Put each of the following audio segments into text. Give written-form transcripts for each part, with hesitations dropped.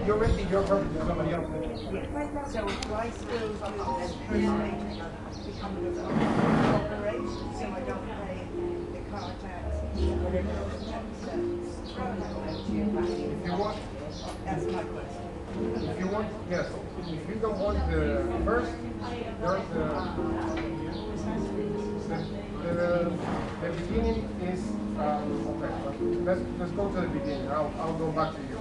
you're renting your property to somebody else. Yes. So do I still do this personally become a corporation so I don't pay the car tax or the road tax If you want, That's my question. if you want, yes. If you don't want the first, there's the beginning is okay. Let's go to the beginning. I'll go back to you.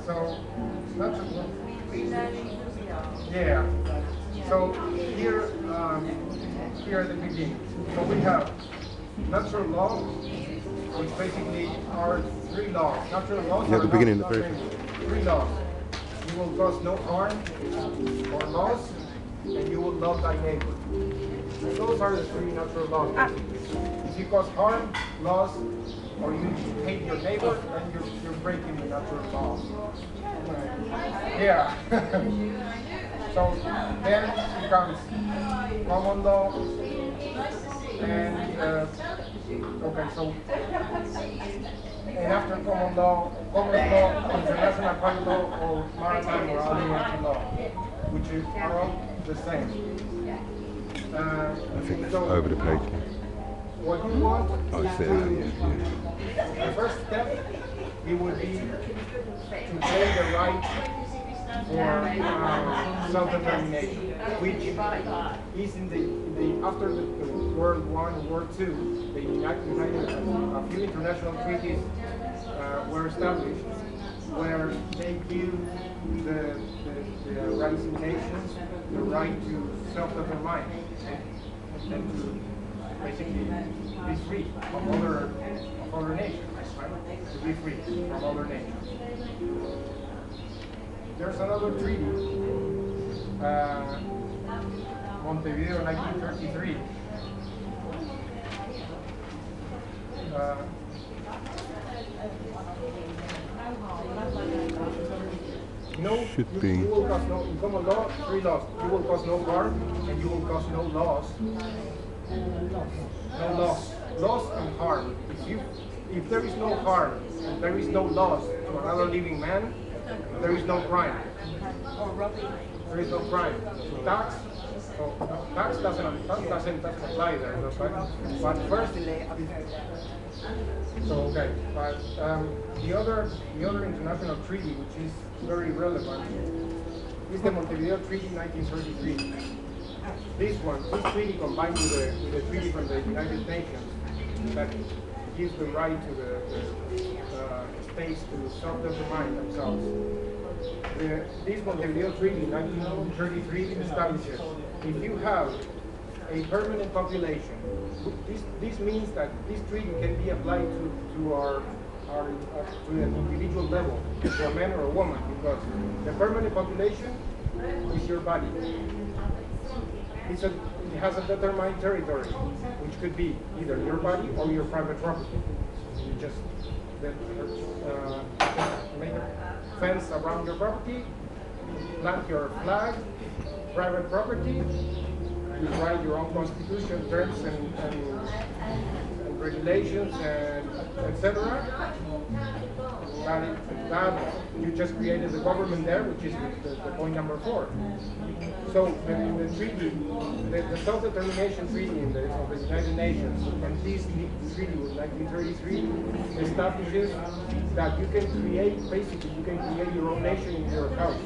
So that's yeah. So here at the beginning. So we have natural law, which basically are three laws. Natural laws Yeah, are the beginning, not the very three laws. You will cause no harm or loss, and you will love thy neighbor. So those are the three natural laws. If you cause harm, loss, or you hate your neighbor, then you're breaking the natural laws. Yeah. So then becomes common law, and okay, so and after common law, international common law, or maritime or alienation law, which are all the same. I think that's So over the page. what you want Oh, is it's there, yeah. the first step, it would be to claim the right for self-determination, which is in the after the World War and World II, the United a few international treaties were established where they give the rising nations the right to self-determine and to basically be free from other nations, right? To be free from other nations. There's another treaty, Montevideo 1933. Should be. You will cause no, in common law, three laws. You will cause no harm, and you will cause no loss. No loss. Loss and harm. If there is no harm, and there is no loss to another living man, there is no crime. There is no crime. Tax, tax doesn't apply there. But first, so okay. But the other international treaty, which is very relevant, is the Montevideo Treaty 1933. This treaty combined with the treaty from the United Nations that gives the right to the states to self-determine themselves. This Montevideo Treaty 1933 establishes if you have a permanent population, this means that this treaty can be applied to our to an individual level, to a man or a woman, because the permanent population is your body. It has a determined territory, which could be either your body or your private property. You just make a fence around your property, plant your flag, private property, you write your own constitution, terms and regulations, and etc. That you just created the government there, which is the point number 4. So the treaty, the self-determination treaty of the United Nations, and this treaty with 1933 establishes that you can create your own nation in your house.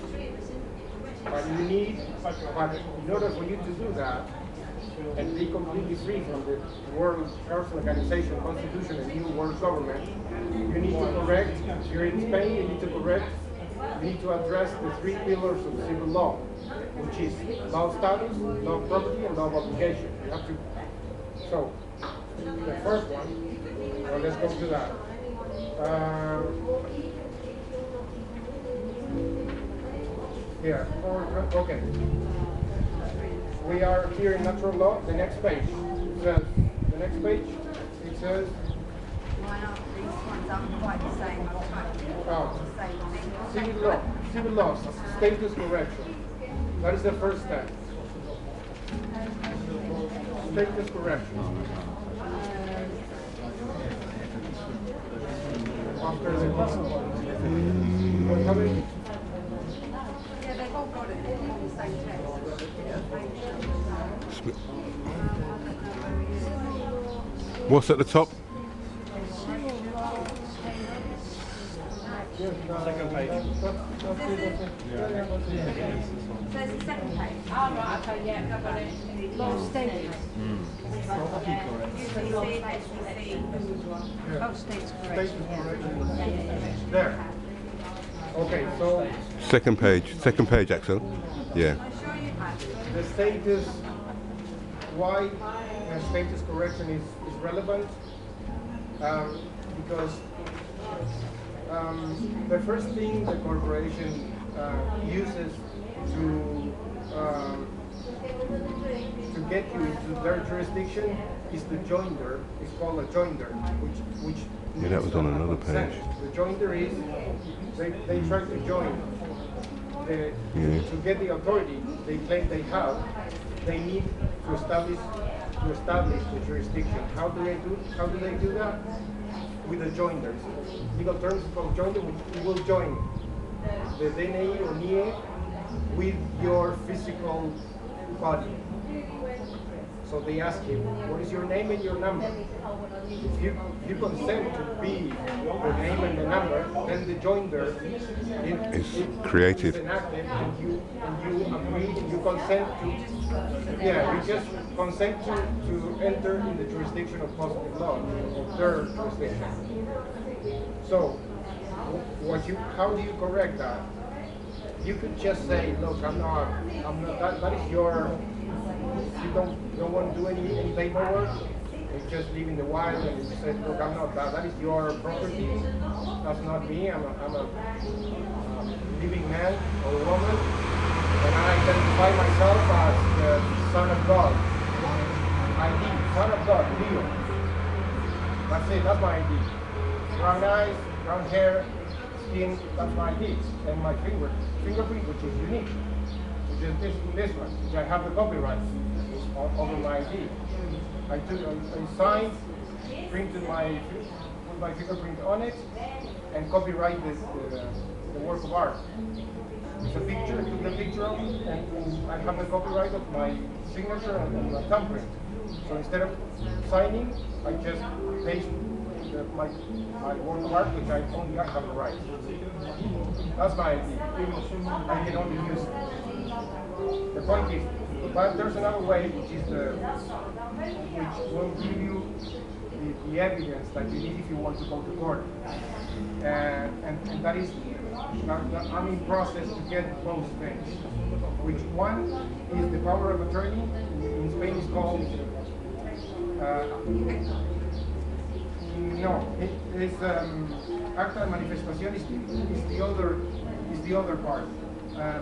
But in order for you to do that, and be completely free from the World Health Organization Constitution and new world government, you need to correct, if you're in Spain, you need to address the 3 pillars of civil law, which is law of status, law of property, and law of obligation. You have to, so, the first one, well, let's go to that. Okay. We are here in natural law. The next page says, it says, Why aren't these ones aren't quite the same? I'm trying to say civil laws, status correction. That is the first step. Status correction. after the consequence. How many? Yeah, they've all got it on the same text. What's at the top? Second page. So it's the second page. Oh, right, okay, yeah, I've got it. Law status. Oh, states correction, yeah. There. Okay, so Second page, Axel. Yeah. the status, why the status correction is relevant, because the first thing the corporation uses to get you into their jurisdiction is the joinder. It's called a joinder, which Yeah, that was on another consent. page. The joinder is they try to join. To get the authority they claim they have, they need to establish the jurisdiction. How do they do that? With the joinders. Legal terms called joinder, which will join the DNI or NIE with your physical body. So they ask you, what is your name and your number? If you consent to be the name and the number, then the joinder It's created. is enacted, and you agree, you consent to, yeah, you just consent to enter in the jurisdiction of positive law, of their jurisdiction. So, how do you correct that? You could just say, look, I'm not, that is your, you don't want to do any paperwork, you just live in the wild and you say, look, I'm not that, that is your property, that's not me, I'm a living man or woman, and I identify myself as the Son of God. ID, Son of God, Leo. That's it, that's my ID. Brown eyes, brown hair, skin, that's my ID. And my fingerprint, which is unique, which is this one, which I have the copyright over my ID. I signed, printed put my fingerprint on it, and copyright the work of art. It's a picture, I took the picture of it, and I have the copyright of my signature and my thumbprint. So instead of signing, I just paste my work of art, which I have the right. That's my idea. I can only use it. The point is, but there's another way, which will give you the evidence that you need if you want to go to court. And that is, I'm in process to get both things. Which one is the power of attorney? In Spain is called, no, it's acta de manifestación is the other part.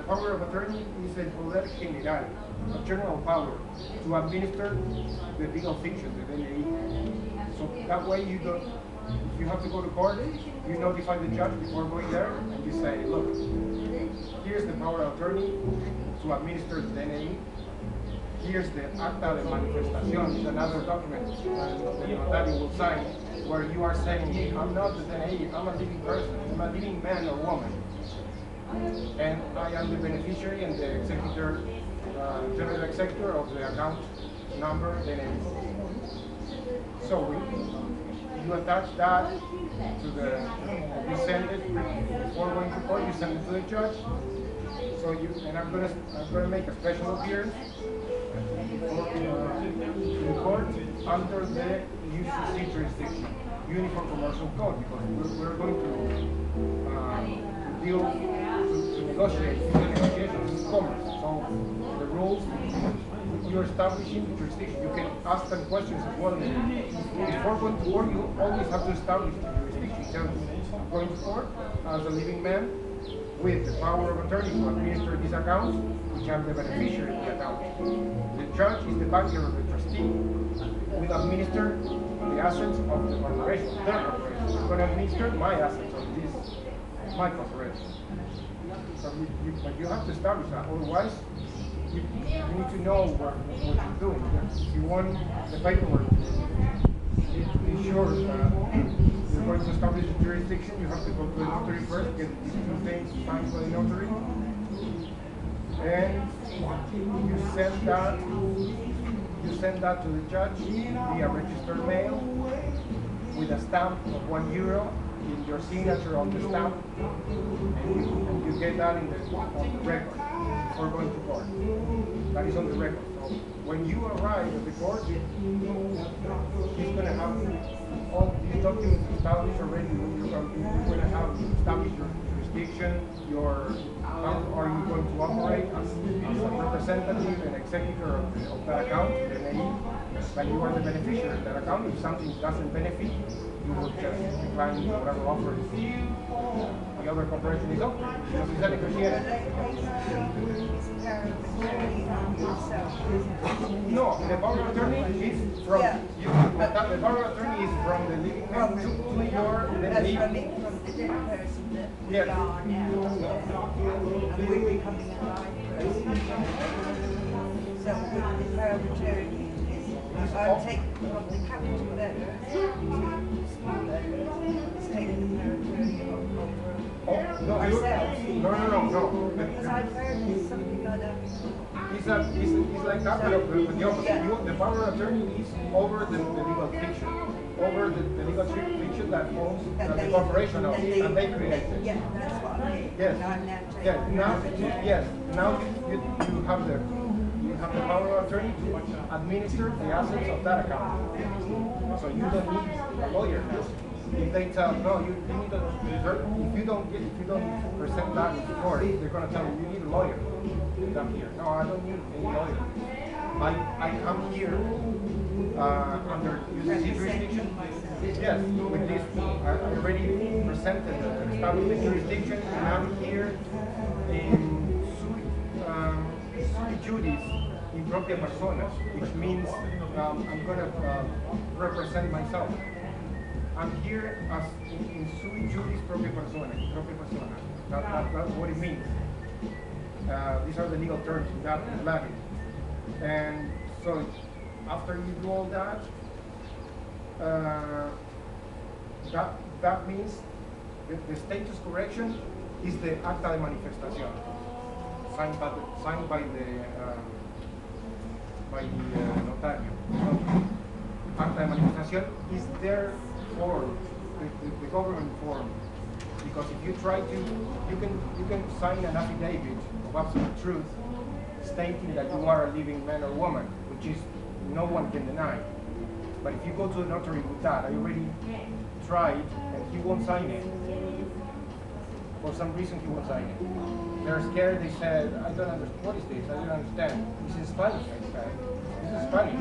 Power of attorney is el poder general, a general power to administer the legal fiction, the DNI. So that way you don't, if you have to go to court, you notify the judge before going there, and you say, look, here's the power of attorney to administer the DNI. Here's the acta de manifestación, it's another document that you will sign, where you are saying, I'm not the DNI, I'm a living person, I'm a living man or woman. And I am the beneficiary and the executor, general executor of the account number, DNI. So you attach that to you send it, before going to court, you send it to the judge. So and I'm gonna make a special appearance in court under the UCC jurisdiction, Uniform Commercial Code, because we're going to negotiate the negotiations is commerce. So the rules you're establishing the jurisdiction. You can ask them questions as well. Before going to court, you always have to establish the jurisdiction. So going to court as a living man with the power of attorney to administer these accounts, which I'm the beneficiary of the account. The judge is the banker of the trustee, will administer the assets of the corporation, their corporation. I'm going to administer my assets of this, my corporation. So but you have to establish that, otherwise you need to know what you're doing. If you want the paperwork, be sure that you're going to establish the jurisdiction jurisdiction, you have to go to the notary first, get these two things signed by the notary, and you send that to the judge via registered mail with a stamp of €1 in your signature on the stamp, and you get that on the record before going to court. That is on the record. So when you arrive at the court, he's going to have all these documents established already. You're going to have established your jurisdiction, how are you going to operate as a representative and executor of that account, the NAE, but you are the beneficiary of that account. If something doesn't benefit, you will just decline whatever offer the other corporation is offering. Because it's a negotiated. No, the power of attorney is from you. The power of attorney is from the living man to your That's from the dead person that we Yes. are now. And we're becoming a live person. So with the power of attorney is, I take from the capital letters to small letters, it's taking the power of attorney over No, ourselves. no. Because I've heard there's something like that. It's like that, but the opposite. The power of attorney is over the legal fiction, over the legal fiction that owns the corporation owns, and they created. Yeah, that's what I mean. Yes. And I'm now taking Yes. Now, power of attorney. yes. Now you have the power of attorney to administer the assets of that account. So you don't need a lawyer now. If they tell no, you need a if you don't present that to court, they're going to tell you need a lawyer to come here. No, I don't need any lawyer. I come here under UCC jurisdiction. Yes, with this, I already presented the established jurisdiction, and I'm here in sui juris in propria persona, which means I'm going to represent myself. I'm here as in sui juris propria persona. That's what it means. These are the legal terms in that in Latin. And so after you do all that, that means the status correction is the acta de manifestación signed by the notario. Acta de manifestación is their form, the government form. Because if you try to, you can sign an affidavit of absolute truth stating that you are a living man or woman, which is no one can deny. But if you go to a notary with that, I already tried, and he won't sign it. For some reason, he won't sign it. They're scared. They said, "I don't understand. What is this? I don't understand. This is Spanish." I said, "This is Spanish."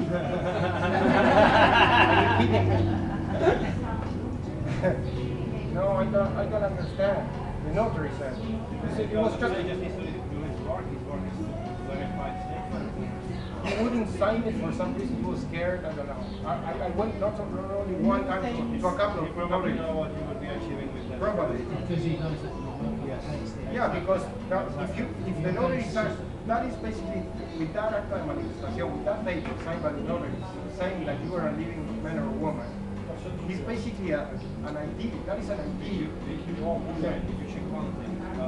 Are you kidding me? No, I don't understand. The notary said. It was just. He wouldn't sign it for some reason. He was scared. I don't know. I went not only one time to a couple of notaries. Know what you would be achieving with that. Probably. Because he knows that Yes. Yeah, because if the notary signs, that is basically with that acta de manifestación, with that paper signed by the notary, saying that you are a living man or woman. It's basically an ID. That is an ID. If you should contact, I